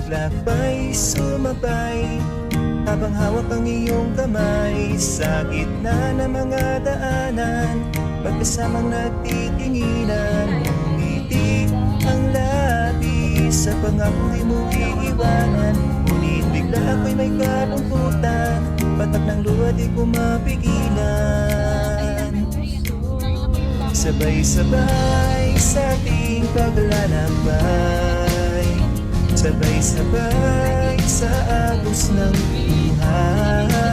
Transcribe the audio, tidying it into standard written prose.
Naglakbay, sumabay, habang hawak ang iyong kamay. Sa gitna ng mga daanan, magkasamang nagtitinginan. Ngumiti ang labi sa pangakong di mo iiwanan. Ngunit bigla ako'y may kalungkutan, patak ng luha di ko mapigilan. Sabay-sabay sa ating paglalakbay, sabay-sabay sa agos ng buhay.